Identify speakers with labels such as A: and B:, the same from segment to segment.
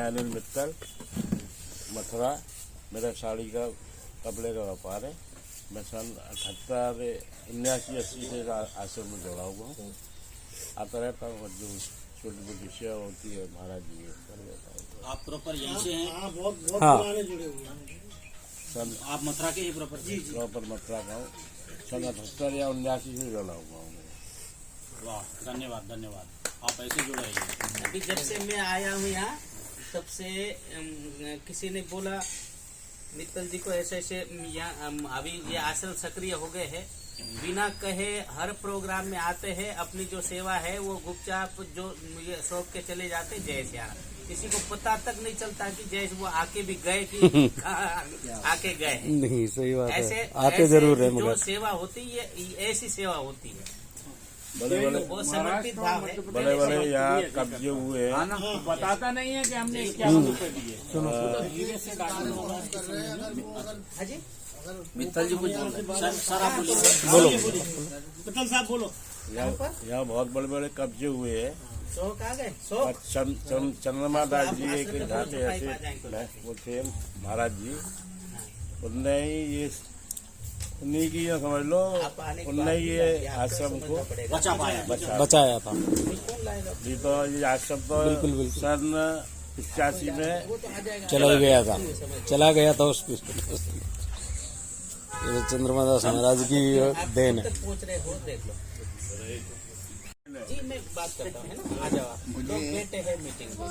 A: अनिल मित्तल, मथुरा। मेरा साड़ी का कपड़े का व्यापार है। मैं सन 78-79-80 से आश्रम में जुड़ा हुआ हूँ। आता रहता हूँ, जो छोटी मोटी सेवा होती है महाराज जी कर देता हूँ।
B: आप प्रॉपर यहीं से हैं?
C: बहुत पुराने जुड़े हुए हैं।
B: आप मथुरा के ही प्रॉपर?
C: जी
A: प्रॉपर मथुरा का हूँ। सन 78 या 79 से जुड़ा हुआ हूँ।
B: वाह, धन्यवाद धन्यवाद। आप ऐसे जुड़े हैं।
D: अभी जब से मैं आया हूँ यहाँ, तब से किसी ने बोला मित्तल जी को ऐसे ऐसे यहाँ अभी ये आश्रम सक्रिय हो गए हैं, बिना कहे हर प्रोग्राम में आते हैं, अपनी जो सेवा है वो गुपचाप जो सौंप के चले जाते। जैसे यहाँ किसी को पता तक नहीं चलता कि जैसे वो आके भी गए कि आके गए।
E: नहीं, सही बात
D: ऐसे
E: है, आते जरूर है,
D: जो
E: मगर
D: सेवा होती है ऐसी सेवा होती है।
A: बड़े बड़े
D: बहुत समर्पित भाव है।
A: बड़े बड़े यहाँ कब्जे हुए हैं।
B: बताता नहीं है कि हमने क्या रुपए दिए। मित्तल जी कुछ सर आप
E: बोलो।
C: मित्तल साहब बोलो।
A: यहाँ बहुत बड़े बड़े कब्जे हुए हैं।
D: शौक आ गए, शौक।
A: चंद्रमा दास जी एक जाते ऐसे वो थे महाराज जी, उनने ही ये उन्हीं की समझ लो, उनने ये आश्रम को
E: बचाया था।
A: जी। तो ये आश्रम तो
E: बिल्कुल
A: सन 85 में
E: चला गया था उस चंद्रमा दास महाराज की देन है।
D: पूछ रहे हो, देख लो जी, मैं बात करता हूँ, है ना? आ जाओ आप।
F: मुझे
D: बेटे है मीटिंग में।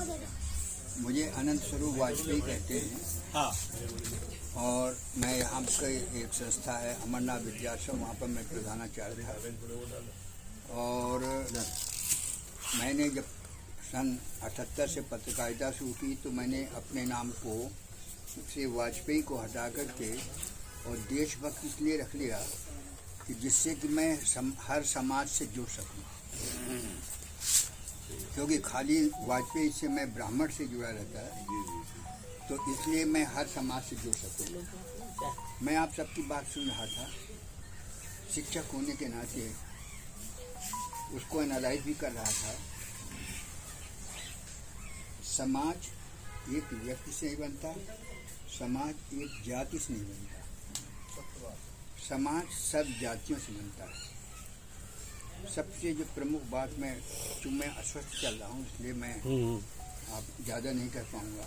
F: मुझे अनंत स्वरूप वाजपेयी कहते हैं।
B: हाँ।
F: और मैं यहाँ का एक संस्था है अमरनाथ विद्याश्रम, वहाँ पर मैं प्रधानाचार्य था। और मैंने जब सन 78 से पत्रकारिता शुरू की तो मैंने अपने नाम को से वाजपेयी को हटा करके और देशभक्त इसलिए रख लिया कि जिससे कि मैं हर समाज से जुड़ सकूं, क्योंकि खाली वाजपेयी से मैं ब्राह्मण से जुड़ा रहता है, तो इसलिए मैं हर समाज से जुड़ सकूं। मैं आप सबकी बात सुन रहा था, शिक्षक होने के नाते उसको एनालाइज भी कर रहा था। समाज एक व्यक्ति से नहीं बनता, समाज एक जाति से नहीं बनता, समाज सब जातियों से बनता है। सबसे जो प्रमुख बात मैं अस्वस्थ चल रहा हूँ इसलिए मैं आप ज़्यादा नहीं कर पाऊँगा।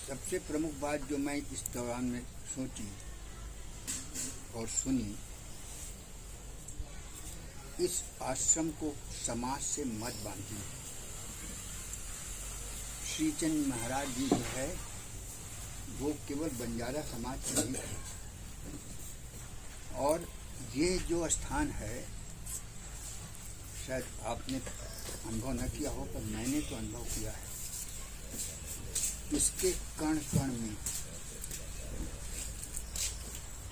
F: सबसे प्रमुख बात जो मैं इस दौरान में सोची और सुनी, इस आश्रम को समाज से मत बांधिए। श्री चंद महाराज जी जो है वो केवल बंजारा समाज के नहीं थे, और ये जो स्थान है शायद आपने अनुभव न किया हो, पर मैंने तो अनुभव किया है। इसके कण कण में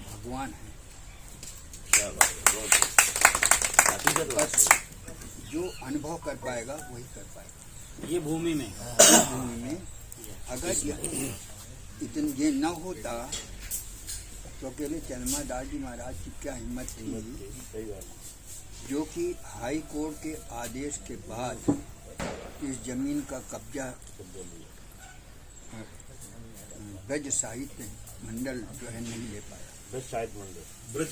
F: भगवान है। बस जो अनुभव कर पाएगा वही कर पाएगा।
B: ये भूमि में
F: अगर ये न होता तो अकेले चंद्रमा दास जी महाराज की क्या हिम्मत थी, जो कि हाई कोर्ट के आदेश के बाद इस जमीन का कब्जा ब्रज साहित्य मंडल जो है नहीं ले पाया।
A: ब्रज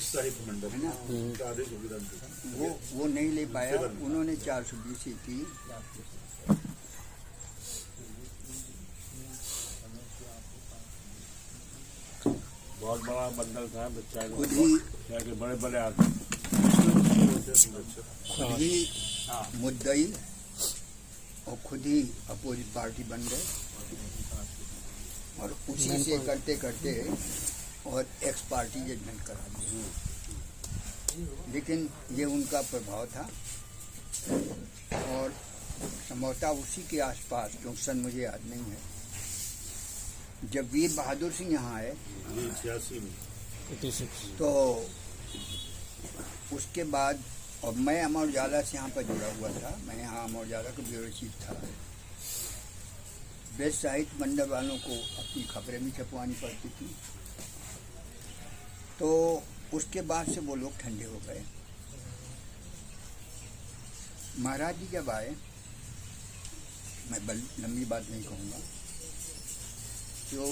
A: साहित्य मंडल
F: है ना, वो नहीं ले पाया। उन्होंने 420 की।
A: बहुत बड़ा बंडल था,
F: खुद ही
A: बड़े बड़े आदमी
F: खुद ही मुद्दई और खुद ही अपोजिट पार्टी बन गए, और उसी से करते करते और एक्स पार्टी जजमेंट करा दी। लेकिन ये उनका प्रभाव था, और संभवतः उसी के आसपास, क्योंकि सन मुझे याद नहीं है, जब वीर बहादुर सिंह यहाँ आए
A: 86 में,
F: तो उसके बाद, और मैं अमर उजाला से यहाँ पर जुड़ा हुआ था, मैं यहाँ अमर उजाला का ब्यूरो चीफ था। ब्रज साहित्य मंडल वालों को अपनी खबरें भी छपवानी पड़ती थी, तो उसके बाद से वो लोग ठंडे हो गए। महाराज जी जब आए, मैं लंबी बात नहीं कहूँगा। तो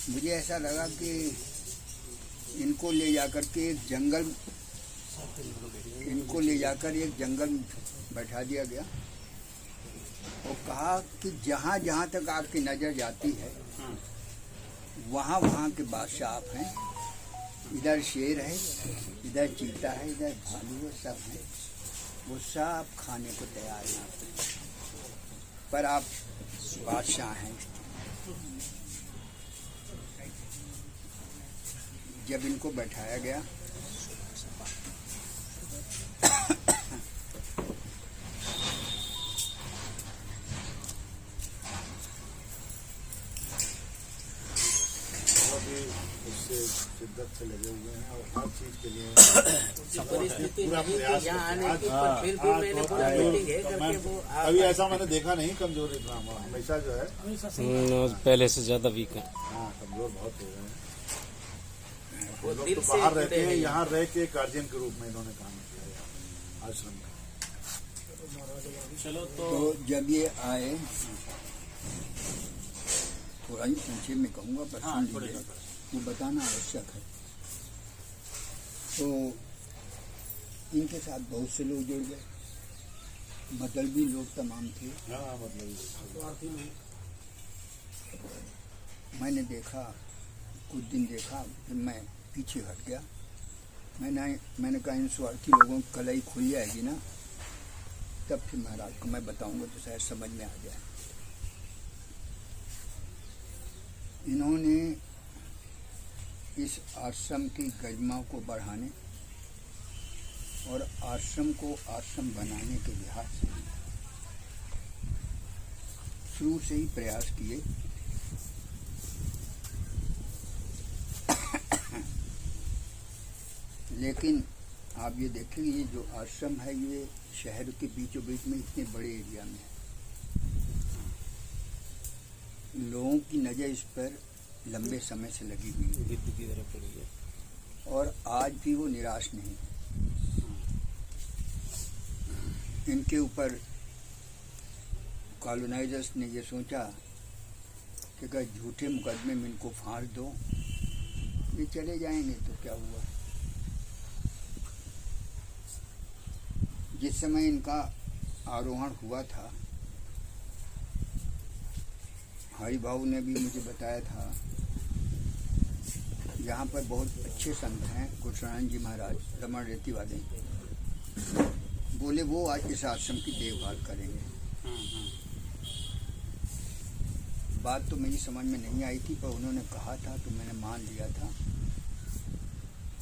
F: मुझे ऐसा लगा कि इनको ले जाकर के एक जंगल में बैठा दिया गया और कहा कि जहाँ जहाँ तक आपकी नज़र जाती है वहाँ वहाँ के बादशाह आप हैं। इधर शेर है, इधर चीता है, इधर भालू है, सब है। वो सब खाने को तैयार हैं आपके, पर आप बादशाह हैं। जब इनको बैठाया गया
A: शिद्दत से लगे हुए हैं और हर चीज के लिए
D: परिस्थिति नहीं थी यहाँ आने की, पर फिर भी मैंने बोला मीटिंग है करके वो
A: अभी ऐसा मैंने देखा नहीं कमजोर इतना हमेशा जो है।
E: पहले से ज्यादा वीक है।
A: हाँ कमजोर बहुत हो गए हैं।
D: वो
A: लोग
D: दिल
A: तो
D: से
A: बाहर रहते
D: जुड़े
A: हैं,
D: हैं।
A: यहाँ रह के गार्जियन के रूप में इन्होंने काम किया है आश्रम का।
B: चलो तो
F: तो जब ये आए, थोड़ा ही संक्षेप में कहूँगा पर
B: हाँ,
F: सुन
B: थोड़ी
F: लीजिए,
B: सी।
F: वो बताना आवश्यक है। तो इनके साथ बहुत से लोग जुड़ गए, मतलबी लोग तमाम थे।
A: हाँ मतलब
F: मैंने देखा, कुछ दिन देखा, फिर मैं पीछे हट गया। मैंने कहा इन स्वार्थी लोगों की कलाई खुल जाएगी ना, तब फिर महाराज को मैं बताऊंगा तो शायद समझ में आ जाए। इन्होंने इस आश्रम की गरिमा को बढ़ाने और आश्रम को आश्रम बनाने के लिहाज से शुरू से ही प्रयास किए। लेकिन आप ये देखिए, ये जो आश्रम है ये शहर के बीचों बीच में इतने बड़े एरिया में है। लोगों की नज़र इस पर लंबे समय से लगी हुई है
E: गिद्ध की तरह पड़ी है।
F: और आज भी वो निराश नहीं है। इनके ऊपर कॉलोनाइजर्स ने ये सोचा कि अगर झूठे मुकदमे में इनको फांस दो, ये चले जाएंगे तो क्या हुआ। जिस समय इनका आरोहण हुआ था, हरि भाऊ ने भी मुझे बताया था, यहाँ पर बहुत अच्छे संत हैं, गुरुशरण जी महाराज, रमण रेती वाले, बोले वो आज इस आश्रम की देखभाल करेंगे। बात तो मेरी समझ में नहीं आई थी, पर उन्होंने कहा था तो मैंने मान लिया था,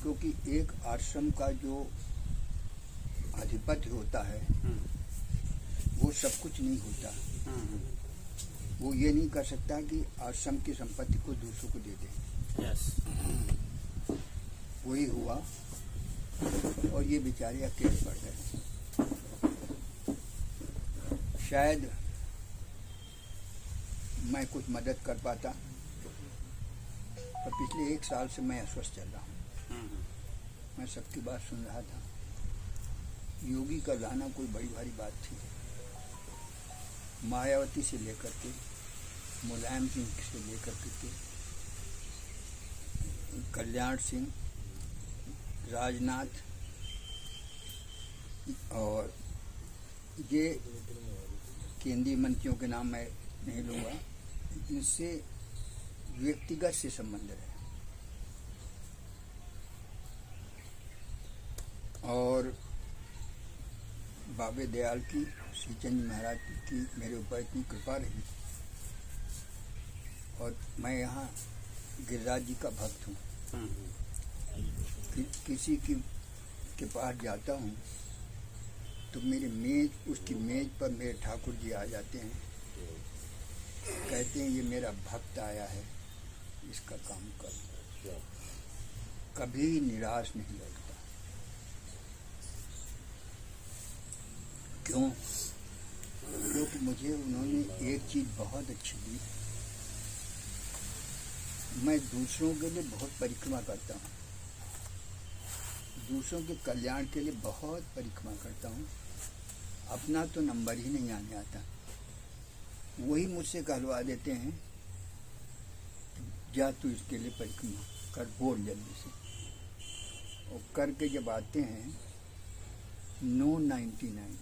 F: क्योंकि एक आश्रम का जो अधिपति होता है वो सब कुछ नहीं होता। वो ये नहीं कर सकता कि आश्रम की संपत्ति को दूसरों को दे दे।
B: यस,
F: वही हुआ और ये बेचारे अकेले पड़ गए। शायद मैं कुछ मदद कर पाता, पर पिछले 1 साल से मैं अस्वस्थ चल रहा हूँ। मैं सबकी बात सुन रहा था। योगी का लाना कोई बड़ी भारी बात थी। मायावती से लेकर के, मुलायम सिंह से लेकर के, कल्याण सिंह, राजनाथ, और ये केंद्रीय मंत्रियों के नाम मैं नहीं लूँगा, इनसे व्यक्तिगत से संबंध है। और बाबे दयाल की, श्रीचंद महाराज की मेरे ऊपर इतनी कृपा रही, और मैं यहाँ गिरिराज जी का भक्त हूँ। किसी के पास जाता हूँ तो मेरी मेज, उसकी मेज पर मेरे ठाकुर जी आ जाते हैं, कहते हैं ये मेरा भक्त आया है, इसका काम कर। कभी निराश नहीं लगता। क्यों? क्योंकि मुझे उन्होंने एक चीज़ बहुत अच्छी दी। मैं दूसरों के लिए बहुत परिक्रमा करता हूँ, दूसरों के कल्याण के लिए बहुत परिक्रमा करता हूँ, अपना तो नंबर ही नहीं आने आता। वही मुझसे कहलवा देते हैं, जा तू इसके लिए परिक्रमा कर, बोल जल्दी से। और करके जब आते हैं 999,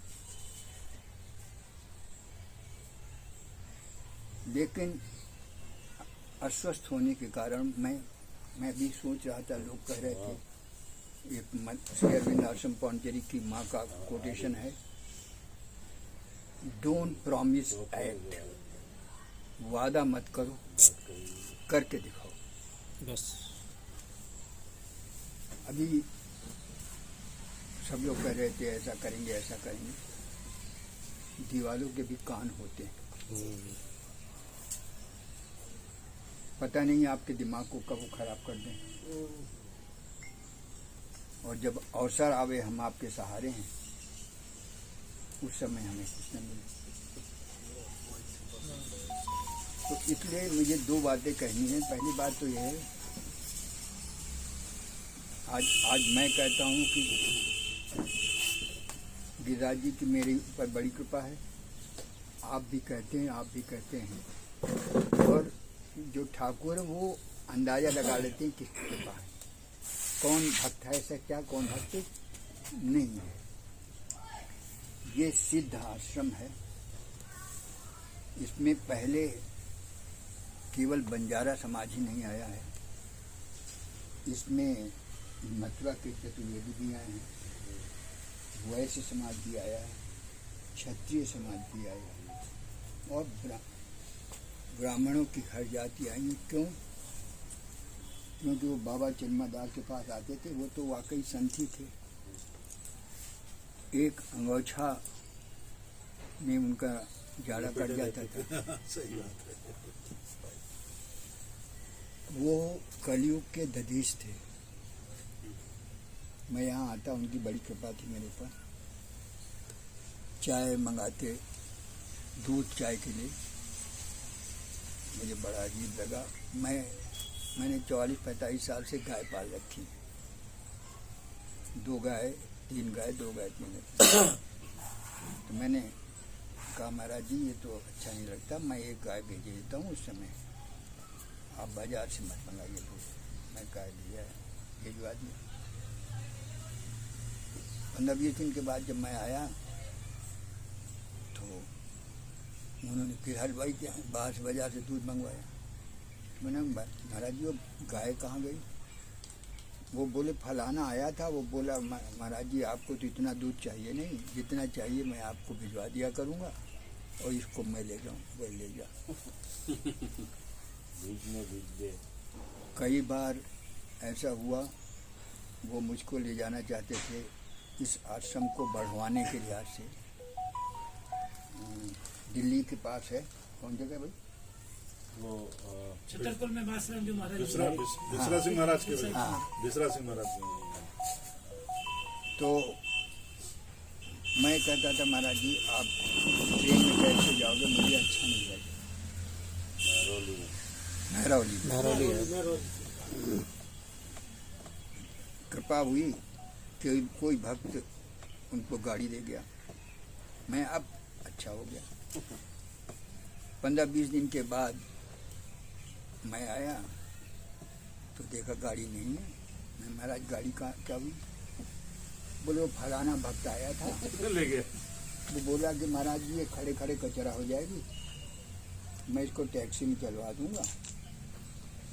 F: लेकिन अस्वस्थ होने के कारण मैं भी सोच रहा था, लोग कह रहे थे, एक श्री अरविंद आश्रम पौंडचेरी की माँ का कोटेशन है, डोंट प्रॉमिस एक्ट, वादा मत करो, करके दिखाओ।
E: बस
F: अभी सब लोग कह रहे थे ऐसा करेंगे ऐसा करेंगे, दीवालों के भी कान होते हैं। पता नहीं आपके दिमाग को कब वो खराब कर दें, और जब अवसर आवे हम आपके सहारे हैं, उस समय हमें कुछ न मिले। तो इसलिए मुझे दो बातें कहनी है। पहली बात तो यह है, आज मैं कहता हूँ कि गिरिराज जी की मेरे ऊपर बड़ी कृपा है। आप भी कहते हैं, आप भी कहते हैं, और जो ठाकुर है वो अंदाजा लगा लेते हैं किसकी कृपा है, कौन भक्त है सच्चा, कौन भक्त नहीं है। ये सिद्ध आश्रम है। इसमें पहले केवल बंजारा समाज ही नहीं आया है, इसमें मथुरा के चतुर्वेदी भी आए हैं, वैश्य समाज भी आया है, क्षत्रिय समाज भी आया है, और ब्राह्मणों की हर जाति आई है। क्यों? क्योंकि वो बाबा चिन्मदास के पास आते थे, वो तो वाकई संत ही थे। एक अंगोछा में उनका जाड़ा कट जाता था।
A: सही बात है।
F: वो कलयुग के दधीश थे। मैं यहाँ आता, उनकी बड़ी कृपा थी मेरे ऊपर। चाय मंगाते, दूध चाय के लिए, मुझे बड़ा अजीब लगा। मैंने 44-45 साल से गाय पाल रखी है, 2 गाय 3 गाय 2 गाय 3 गाय। तो मैंने कहा, महाराज जी ये तो अच्छा नहीं लगता, मैं एक गाय भेज देता हूँ, उस समय आप बाजार से मत मंगाइए दूध। मैं गाय लिया, भिजवा दिया। 15-20 दिन के बाद जब मैं आया तो उन्होंने फिर हलवाई के बाहर से बाजार से दूध मंगवाया। मैंने, महाराज जी वो गाय कहाँ गई? वो बोले फलाना आया था, वो बोला महाराज जी आपको तो इतना दूध चाहिए नहीं, जितना चाहिए मैं आपको भिजवा दिया करूँगा, और इसको मैं ले जाऊँ, वो ले जा। कई बार ऐसा हुआ, वो मुझको ले जाना चाहते थे इस आश्रम को बढ़वाने के लिहाज से। दिल्ली के पास है, कौन जगह भाई?
A: वो
C: छतरपुर में आश्रम जो महाराज
A: बिसरा सिंह महाराज के भाई।
F: हाँ।
A: बिसरा सिंह महाराज के।
F: तो मैं कहता था, महाराज जी आप ट्रेन में कैसे जाओगे, मुझे अच्छा नहीं लगेगा। महरौली कृपा हुई कि कोई भक्त उनको गाड़ी दे गया, मैं अब अच्छा हो गया। 15-20 दिन के बाद मैं आया तो देखा गाड़ी नहीं है। मैं, महाराज गाड़ी का क्या हुई? बोले वो फलाना भक्त आया था,
A: ले गया।
F: वो बोला कि महाराज जी ये खड़े खड़े कचरा हो जाएगी, मैं इसको टैक्सी में चलवा दूंगा,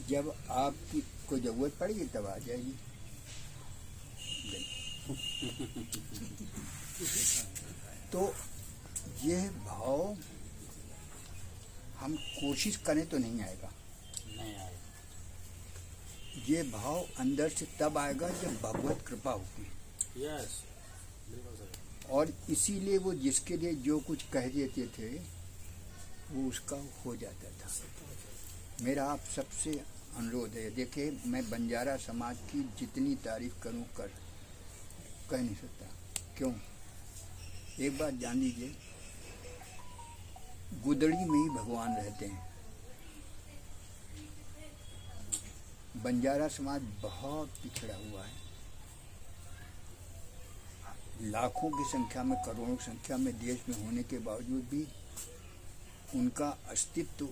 F: जब आपकी को जरूरत पड़ेगी तब आ जाएगी। तो यह भाव हम कोशिश करें तो नहीं आएगा।
B: नहीं आए।
F: ये भाव अंदर से तब आएगा जब भगवत कृपा होगी।
B: यस,
F: और इसीलिए वो जिसके लिए जो कुछ कह देते थे वो उसका हो जाता था। मेरा आप सबसे अनुरोध है, देखिए मैं बंजारा समाज की जितनी तारीफ करूं कह नहीं सकता। क्यों? एक बात जान लीजिए, गुदड़ी में ही भगवान रहते हैं। बंजारा समाज बहुत पिछड़ा हुआ है। लाखों की संख्या में, करोड़ों की संख्या में देश में होने के बावजूद भी उनका अस्तित्व,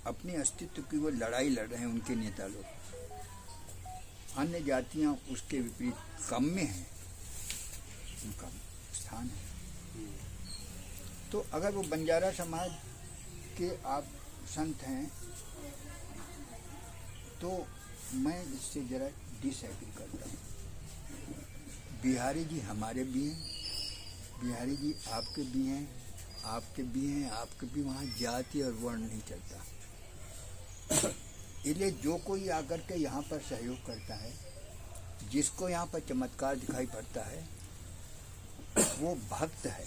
F: अपने अस्तित्व की वो लड़ाई लड़ रहे हैं उनके नेता लोग। अन्य जातियां उसके विपरीत कम में हैं, उनका स्थान है। तो अगर वो बंजारा समाज के आप संत हैं तो मैं इससे जरा डिसएग्री करता हूँ। बिहारी जी हमारे भी हैं, बिहारी जी आपके भी हैं, आपके भी हैं, आपके भी। वहाँ जाति और वर्ण नहीं चलता। इसलिए जो कोई आकर के यहाँ पर सहयोग करता है, जिसको यहाँ पर चमत्कार दिखाई पड़ता है, वो भक्त है।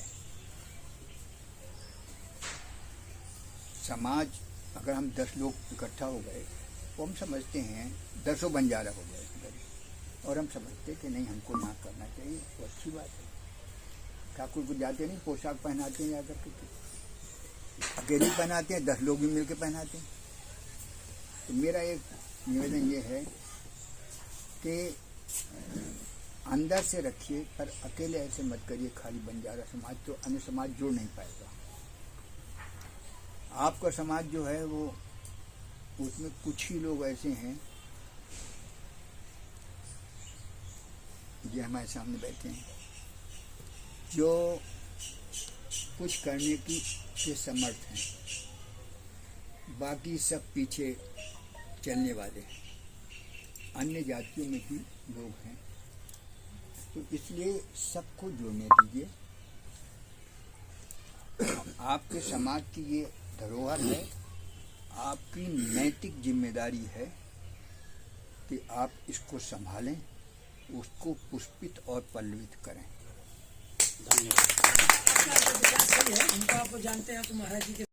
F: समाज अगर हम 10 लोग इकट्ठा हो गए तो हम समझते हैं 10 बंजारा हो गए, और हम समझते हैं कि नहीं हमको ना करना चाहिए, वो अच्छी बात है। ठाकुर को जाते नहीं पोशाक पहनाते हैं, जाकर के अकेले पहनाते हैं, 10 लोग भी मिलकर पहनाते हैं। तो मेरा एक निवेदन ये है कि अंदर से रखिए, पर अकेले ऐसे मत करिए खाली बंजारा समाज, तो अन्य समाज जुड़ नहीं पाएगा। आपका समाज जो है वो, उसमें कुछ ही लोग ऐसे हैं जो हमारे सामने बैठे हैं, जो कुछ करने की के समर्थ हैं, बाकी सब पीछे चलने वाले हैं। अन्य जातियों में भी लोग हैं, तो इसलिए सबको जुड़ने दीजिए। आपके समाज की ये धरोहर है, आपकी नैतिक जिम्मेदारी है कि आप इसको संभालें, उसको पुष्पित और पल्लवित करें।
B: धन्यवाद।
C: उनका आप जानते हैं तो महाराज जी के